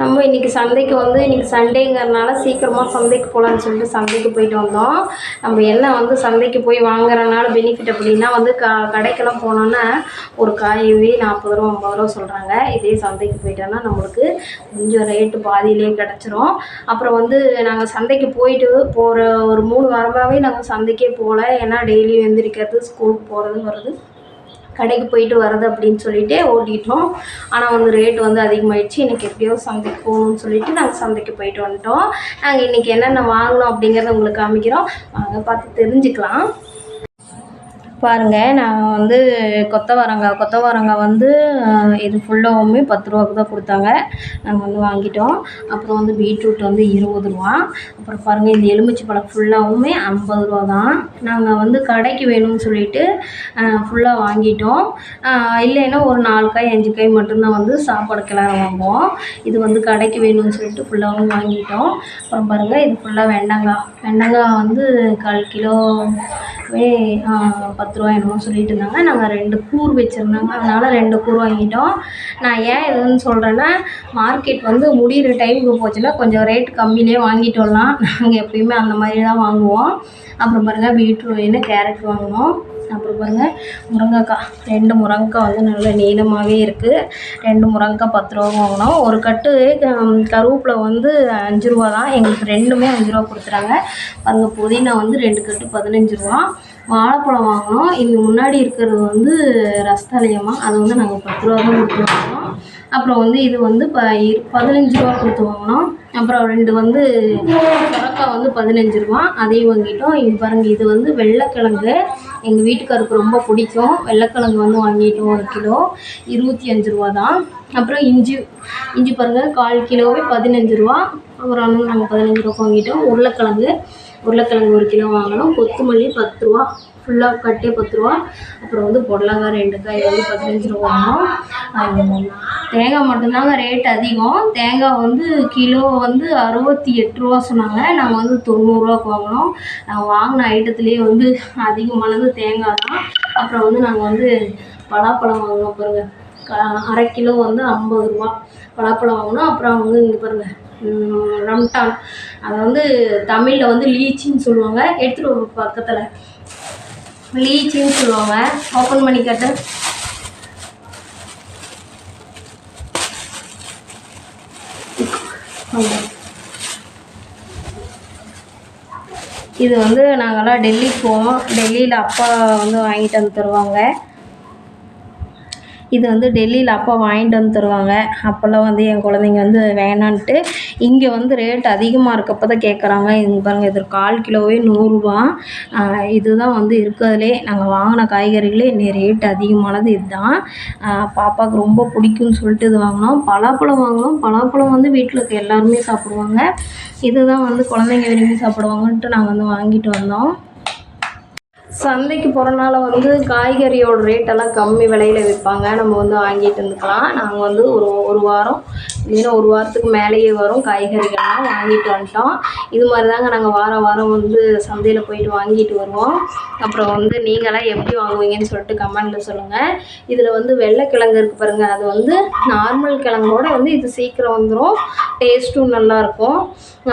நம்ம இன்றைக்கி சந்தைக்கு வந்து இன்றைக்கி சண்டேங்கிறதுனால சீக்கிரமாக சந்தைக்கு போகலான்னு சொல்லிட்டு சந்தைக்கு போயிட்டு வந்தோம். நம்ம என்ன வந்து சந்தைக்கு போய் வாங்குறதுனால பெனிஃபிட் அப்படின்னா வந்து கடைக்கெல்லாம் போனோன்னா ஒரு காயவே 40 ரூபா 50 ரூபா சொல்கிறாங்க. இதே சந்தைக்கு போயிட்டோன்னா நம்மளுக்கு கொஞ்சம் ரேட்டு பாதியிலே கிடச்சிரும். அப்புறம் வந்து நாங்கள் சந்தைக்கு போயிட்டு போகிற ஒரு 3 வாரமாகவே நாங்கள் சந்தைக்கே போகல. ஏன்னா டெய்லியும் எந்திரிக்கிறது, ஸ்கூலுக்கு போகிறது வர்றது, கடைக்கு போயிட்டு வர்றது அப்படின்னு சொல்லிட்டு ஓட்டிட்டோம். ஆனால் வந்து ரேட் வந்து அதிகமாகிடுச்சு. இன்றைக்கி எப்படியோ சந்தைக்கு போகணும்னு சொல்லிட்டு நாங்கள் சந்தைக்கு போயிட்டு வந்துட்டோம். நாங்கள் இன்றைக்கி என்னென்ன வாங்கினோம் அப்படிங்கிறத உங்களுக்கு காமிக்கிறோம், வாங்க பார்த்து தெரிஞ்சுக்கலாம். பாருங்கள், நான் வந்து கொத்தவரங்காய் வந்து இது ஃபுல்லாகவுமே 10 ரூபாவுக்கு தான் கொடுத்தாங்க. நாங்கள் வந்து வாங்கிட்டோம். அப்புறம் வந்து பீட்ரூட் வந்து 20 ரூபா. அப்புறம் பாருங்கள், இந்த எலுமிச்சை பழம் ஃபுல்லாகவுமே 50 ரூபா தான். நாங்கள் வந்து கடைக்கு வேணும்னு சொல்லிட்டு ஃபுல்லாக வாங்கிட்டோம். இல்லைன்னா ஒரு 4 காய் 5 காய் மட்டும்தான் வந்து சாப்பாடு கிளற வாங்குவோம். இது வந்து கடைக்கு வேணும்னு சொல்லிட்டு ஃபுல்லாகவும் வாங்கிட்டோம். அப்புறம் பாருங்கள், இது ஃபுல்லாக வெண்டங்காய் வந்து 1/4 கிலோவே 10 ரூபா என்னமோ சொல்லிட்டு இருந்தாங்க. நாங்கள் 2 கூறு வச்சுருந்தாங்க, அதனால் 2 கூறு வாங்கிட்டோம். நான் ஏன் இதுன்னு சொல்கிறேன்னா, மார்க்கெட் வந்து முடிகிற டைமுக்கு போச்சுன்னா கொஞ்சம் ரேட் கம்மியிலே வாங்கிட்டு வரலாம். நாங்கள் எப்பயுமே அந்த மாதிரி தான் வாங்குவோம். அப்புறம் பாருங்கள், பீட்ரூட் கேரட் வாங்கினோம். அப்புறம் பாருங்கள், முருங்கைக்காய் 2 முருங்கைக்காய் வந்து நல்ல நீளமாகவே இருக்குது. 2 முருங்கைக்காய் 10 ரூபா வாங்கினோம். ஒரு கட்டு கருவேப்பிலை வந்து 5 ரூபா தான். எங்களுக்கு 2மே 5 ரூபா கொடுத்துறாங்க. பாருங்கள், புதினா வந்து 2 கட்டு 15 ரூபா. வாழைப்பழம் வாங்கினோம். இங்கே முன்னாடி இருக்கிறது வந்து ரஸ்தாலியமாக, அது வந்து நாங்கள் 10 ரூபா தான் கொடுத்து வாங்கினோம். அப்புறம் வந்து இது வந்து 15 ரூபா கொடுத்து வாங்கினோம். அப்புறம் 2 வந்து சுரக்காய் வந்து 15 ரூபா, அதையும் வாங்கிட்டோம். இங்கே பாருங்கள், இது வந்து வெள்ளைக்கிழங்கு எங்கள் வீட்டுக்காருக்கு ரொம்ப பிடிக்கும். வெள்ளைக்கிழங்கு வந்து வாங்கிட்டோம். 1 கிலோ 25 ரூபா தான். அப்புறம் இஞ்சி பாருங்கள், 1/4 கிலோவே 15 ரூபா. அப்புறம் நாங்கள் 15 ரூபா வாங்கிட்டோம். உருளைக்கிழங்கு 1 கிலோ வாங்கினோம். கொத்தமல்லி 10 ரூபா, ஃபுல்லாக கட்டே 10 ரூபா. அப்புறம் வந்து புடலங்காய் 2 காய் வந்து 15 ரூபா வாங்கினோம். தேங்காய் மட்டும்தாங்க ரேட் அதிகம். தேங்காய் வந்து கிலோ வந்து 68 ரூபா சொன்னாங்க. நாங்கள் வந்து 90 ரூபாய்க்கு வாங்கினோம். நாங்கள் வாங்கின ஐட்டத்துலேயே வந்து அதிகமானது தேங்காய் தான். அப்புறம் வந்து நாங்கள் வந்து பலாப்பழம் வாங்கினோம். பாருங்கள், 1/2 கிலோ வந்து 50 ரூபா பலாப்பழம் வாங்கினோம். அப்புறம் வந்து இங்கே பாருங்கள், ரம்டான், அதை வந்து தமிழில் வந்து லீச்சின்னு சொல்லுவாங்க. எடுத்துகிட்டு ஒரு பக்கத்தில் லீச்சின்னு சொல்லுவாங்க. ஓப்பன் பண்ணி கட்டு. இது வந்து நாங்கள்லாம் டெல்லிக்கு போவோம். டெல்லியில் அப்பா வந்து வாங்கிட்டு வந்து தருவாங்க. இது வந்து டெல்லியில் அப்பா வாங்கிட்டு வந்து தருவாங்க. அப்போல்லாம் வந்து என் குழந்தைங்க வந்து வேணான்ட்டு இங்கே வந்து ரேட் அதிகமாக இருக்கப்போ தான் கேட்குறாங்க. இங்கே பாருங்கள், இது 1/4 கிலோவே 100 ரூபா. இதுதான் வந்து இருக்கிறதுலே நாங்கள் வாங்கின காய்கறிகளே ரேட் அதிகமானது இதுதான். பாப்பாவுக்கு ரொம்ப பிடிக்கும்னு சொல்லிட்டு இது வாங்கினோம். பலாப்பழம் வாங்கினோம். பலாப்பழம் வந்து வீட்டில் இருக்க எல்லாருமே சாப்பிடுவாங்க. இதுதான் வந்து குழந்தைங்க விரும்பி சாப்பிடுவாங்கன்ட்டு நாங்கள் வந்து வாங்கிட்டு வந்தோம். சந்தைக்கு போகிறனால வந்து காய்கறியோட ரேட்டெல்லாம் கம்மி விலையில் விற்பாங்க. நம்ம வந்து வாங்கிட்டு இருந்துக்கலாம். நாங்கள் வந்து ஒரு வாரம் இல்லைன்னா 1 வாரத்துக்கு மேலேயே வரும் காய்கறிகள்லாம் வாங்கிட்டு வந்துட்டோம். இது மாதிரி தாங்க நாங்கள் வாரம் வந்து சந்தையில் போயிட்டு வாங்கிட்டு வருவோம். அப்புறம் வந்து நீங்களாம் எப்படி வாங்குவீங்கன்னு சொல்லிட்டு கமெண்டில் சொல்லுங்கள். இதில் வந்து வெள்ளைக்கிழங்கு இருக்குது பாருங்கள், அது வந்து நார்மல் கிழங்கோட வந்து இது சீக்கிரம் வந்துடும். டேஸ்ட்டும் நல்லாயிருக்கும்.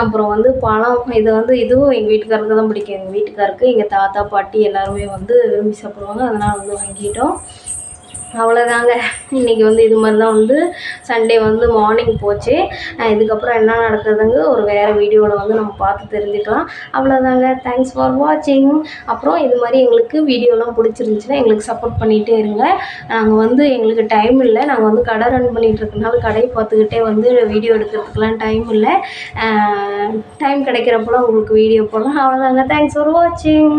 அப்புறம் வந்து பழம், இது வந்து இதுவும் எங்கள் வீட்டுக்காருக்கு தான் பிடிக்கும். எங்கள் வீட்டுக்காருக்கு, எங்கள் தாத்தா பாட்டி எல்லாருமே வந்து விரும்பி சாப்பிடுவாங்க. அதனால் வந்து வாங்கிட்டோம். அவ்வளோதாங்க. இன்றைக்கி வந்து இது மாதிரி தான் வந்து சண்டே வந்து மார்னிங் போச்சு. இதுக்கப்புறம் என்ன நடக்குதுங்க ஒரு வேறு வீடியோவில் வந்து நம்ம பார்த்து தெரிஞ்சுக்கலாம். அவ்வளோதாங்க. தேங்க்ஸ் ஃபார் வாட்சிங். அப்புறம் இது மாதிரி எங்களுக்கு வீடியோலாம் பிடிச்சிருந்துச்சின்னா எங்களுக்கு சப்போர்ட் பண்ணிகிட்டே இருங்க. நாங்கள் வந்து எங்களுக்கு டைம் இல்லை. நாங்கள் வந்து கடை ரன் பண்ணிகிட்டு இருக்கனால கடையை பார்த்துக்கிட்டே வந்து வீடியோ எடுக்கிறதுக்கெலாம் டைம் இல்லை. டைம் கிடைக்கிறப்பெல்லாம் உங்களுக்கு வீடியோ போடலாம். அவ்வளோதாங்க. தேங்க்ஸ் ஃபார் வாட்சிங்.